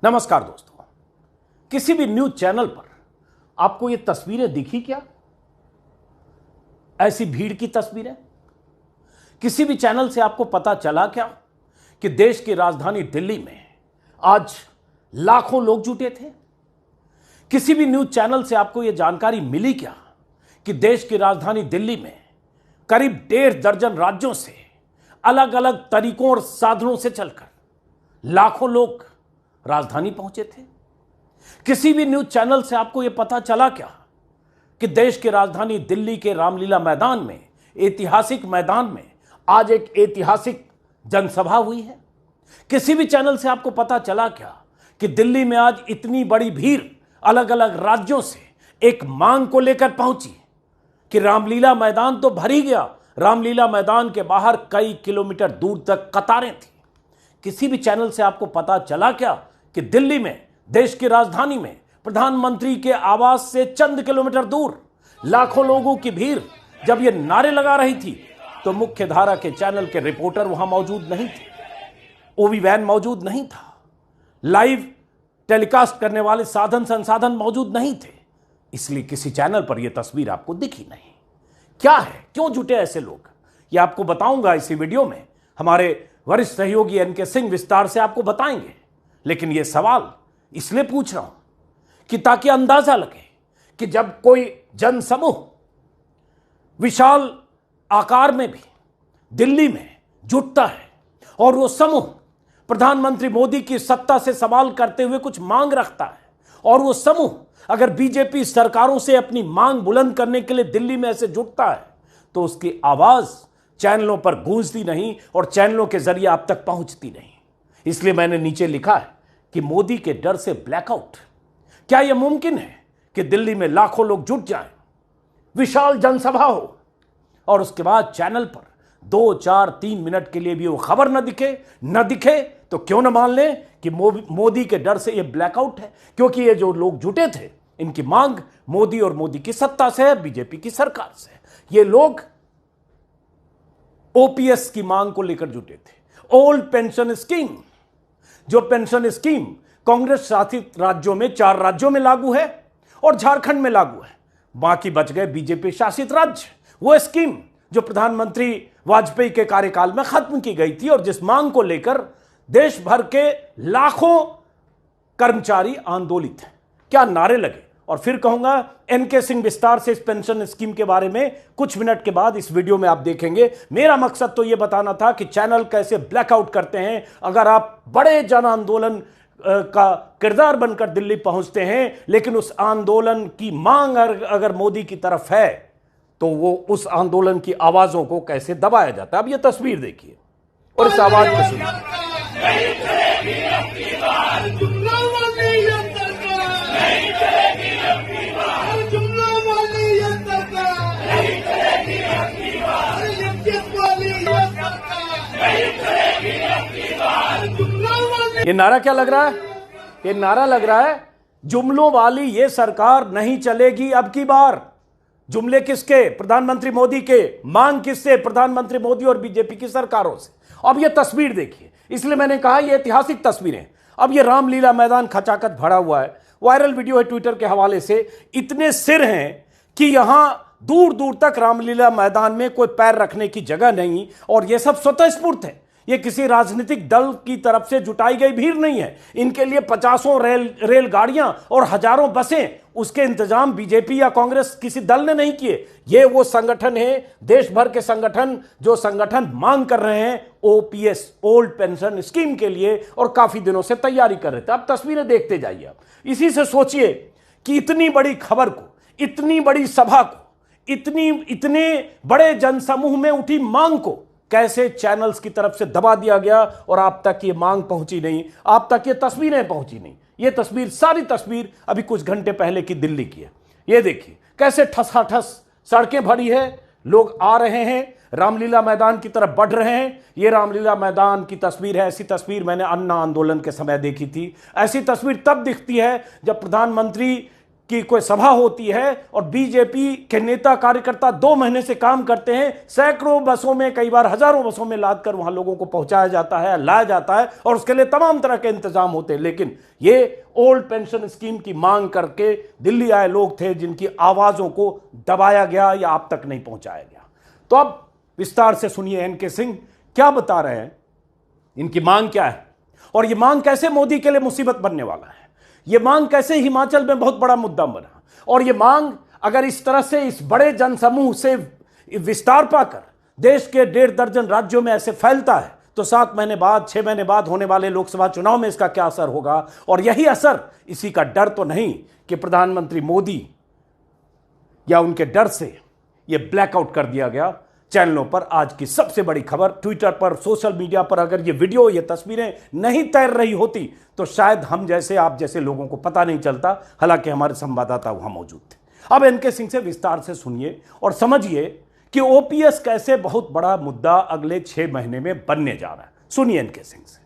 नमस्कार दोस्तों, किसी भी न्यूज चैनल पर आपको ये तस्वीरें दिखी क्या? ऐसी भीड़ की तस्वीरें किसी भी चैनल से आपको पता चला क्या कि देश की राजधानी दिल्ली में आज लाखों लोग जुटे थे? किसी भी न्यूज चैनल से आपको यह जानकारी मिली क्या कि देश की राजधानी दिल्ली में करीब 1.5 दर्जन राज्यों से अलग अलग तरीकों और साधनों से चलकर लाखों लोग राजधानी पहुंचे थे? किसी भी न्यूज चैनल से आपको यह पता चला क्या कि देश की राजधानी दिल्ली के रामलीला मैदान में, ऐतिहासिक मैदान में आज एक ऐतिहासिक जनसभा हुई है? किसी भी चैनल से आपको पता चला क्या कि दिल्ली में आज इतनी बड़ी भीड़ अलग अलग राज्यों से एक मांग को लेकर पहुंची कि रामलीला मैदान तो भर ही गया, रामलीला मैदान के बाहर कई किलोमीटर दूर तक कतारें थी? किसी भी चैनल से आपको पता चला क्या कि दिल्ली में, देश की राजधानी में, प्रधानमंत्री के आवास से चंद किलोमीटर दूर लाखों लोगों की भीड़ जब ये नारे लगा रही थी तो मुख्य धारा के चैनल के रिपोर्टर वहां मौजूद नहीं थे, ओवी वैन मौजूद नहीं था, लाइव टेलीकास्ट करने वाले साधन संसाधन मौजूद नहीं थे, इसलिए किसी चैनल पर यह तस्वीर आपको दिखी नहीं। क्या है, क्यों जुटे ऐसे लोग, यह आपको बताऊंगा इसी वीडियो में। हमारे वरिष्ठ सहयोगी एनके सिंह विस्तार से आपको बताएंगे, लेकिन यह सवाल इसलिए पूछ रहा हूं कि ताकि अंदाजा लगे कि जब कोई जनसमूह विशाल आकार में भी दिल्ली में जुटता है और वो समूह प्रधानमंत्री मोदी की सत्ता से सवाल करते हुए कुछ मांग रखता है और वो समूह अगर बीजेपी सरकारों से अपनी मांग बुलंद करने के लिए दिल्ली में ऐसे जुटता है तो उसकी आवाज चैनलों पर गूंजती नहीं और चैनलों के जरिए आप तक पहुंचती नहीं। इसलिए मैंने नीचे लिखा है कि मोदी के डर से ब्लैकआउट। क्या यह मुमकिन है कि दिल्ली में लाखों लोग जुट जाएं, विशाल जनसभा हो और उसके बाद चैनल पर 2, 4, 3 मिनट के लिए भी वो खबर न दिखे तो क्यों न मान लें कि मोदी के डर से यह ब्लैकआउट है, क्योंकि ये जो लोग जुटे थे इनकी मांग मोदी और मोदी की सत्ता से है, बीजेपी की सरकार से है। ये लोग ओपीएस की मांग को लेकर जुटे थे, ओल्ड पेंशन स्कीम, जो पेंशन स्कीम कांग्रेस शासित राज्यों में 4 राज्यों में लागू है और झारखंड में लागू है, बाकी बच गए बीजेपी शासित राज्य। वो स्कीम जो प्रधानमंत्री वाजपेयी के कार्यकाल में खत्म की गई थी और जिस मांग को लेकर देश भर के लाखों कर्मचारी आंदोलित हैं। क्या नारे लगे, और फिर कहूंगा एनके सिंह विस्तार से इस पेंशन स्कीम के बारे में कुछ मिनट के बाद इस वीडियो में आप देखेंगे। मेरा मकसद तो यह बताना था कि चैनल कैसे ब्लैकआउट करते हैं अगर आप बड़े जन आंदोलन का किरदार बनकर दिल्ली पहुंचते हैं, लेकिन उस आंदोलन की मांग अगर मोदी की तरफ है तो वो उस आंदोलन की आवाजों को कैसे दबाया जाता है। अब ये तस्वीर देखिए और इस आवाज को सुनिए। ये नारा क्या लग रहा है? ये नारा लग रहा है जुमलों वाली ये सरकार नहीं चलेगी अब की बार। जुमले किसके? प्रधानमंत्री मोदी के। मांग किससे? प्रधानमंत्री मोदी और बीजेपी की सरकारों से। अब ये तस्वीर देखिए, इसलिए मैंने कहा ये ऐतिहासिक तस्वीरें। अब ये रामलीला मैदान खचाखच भरा हुआ है, वायरल वीडियो है ट्विटर के हवाले से। इतने सिर हैं कि यहां दूर दूर तक रामलीला मैदान में कोई पैर रखने की जगह नहीं, और यह सब स्वतःस्फूर्त है। ये किसी राजनीतिक दल की तरफ से जुटाई गई भीड़ नहीं है। इनके लिए 50 रेलगाड़ियां और हजारों बसें, उसके इंतजाम बीजेपी या कांग्रेस किसी दल ने नहीं किए। ये वो संगठन है, देश भर के संगठन, जो संगठन मांग कर रहे हैं ओपीएस, ओल्ड पेंशन स्कीम के लिए, और काफी दिनों से तैयारी कर रहे थे। अब तस्वीरें देखते जाइए। आप इसी से सोचिए कि इतनी बड़ी खबर को, इतनी बड़ी सभा को, इतने बड़े जनसमूह में उठी मांग को कैसे चैनल्स की तरफ से दबा दिया गया और आप तक ये मांग पहुंची नहीं, आप तक ये तस्वीरें पहुंची नहीं। ये तस्वीर, सारी तस्वीर अभी कुछ घंटे पहले की दिल्ली की है। ये देखिए कैसे ठसाठस सड़कें भरी है, लोग आ रहे हैं, रामलीला मैदान की तरफ बढ़ रहे हैं। ये रामलीला मैदान की तस्वीर है। ऐसी तस्वीर मैंने अन्ना आंदोलन के समय देखी थी। ऐसी तस्वीर तब दिखती है जब प्रधानमंत्री की कोई सभा होती है और बीजेपी के नेता कार्यकर्ता 2 महीने से काम करते हैं, सैकड़ों बसों में, कई बार हजारों बसों में लादकर वहां लोगों को पहुंचाया जाता है, लाया जाता है और उसके लिए तमाम तरह के इंतजाम होते हैं। लेकिन ये ओल्ड पेंशन स्कीम की मांग करके दिल्ली आए लोग थे जिनकी आवाजों को दबाया गया या आप तक नहीं पहुंचाया गया। तो अब विस्तार से सुनिए एनके सिंह क्या बता रहे हैं, इनकी मांग क्या है और यह मांग कैसे मोदी के लिए मुसीबत बनने वाला है, यह मांग कैसे हिमाचल में बहुत बड़ा मुद्दा बना और यह मांग अगर इस तरह से इस बड़े जनसमूह से विस्तार पाकर देश के 1.5 दर्जन राज्यों में ऐसे फैलता है तो 7 महीने बाद, 6 महीने बाद होने वाले लोकसभा चुनाव में इसका क्या असर होगा। और यही असर, इसी का डर तो नहीं कि प्रधानमंत्री मोदी या उनके डर से यह ब्लैकआउट कर दिया गया चैनलों पर। आज की सबसे बड़ी खबर, ट्विटर पर, सोशल मीडिया पर अगर ये वीडियो, ये तस्वीरें नहीं तैर रही होती तो शायद हम जैसे, आप जैसे लोगों को पता नहीं चलता, हालांकि हमारे संवाददाता वहां मौजूद थे। अब एनके सिंह से विस्तार से सुनिए और समझिए कि ओपीएस कैसे बहुत बड़ा मुद्दा अगले 6 महीने में बनने जा रहा है। सुनिए एनके सिंह से।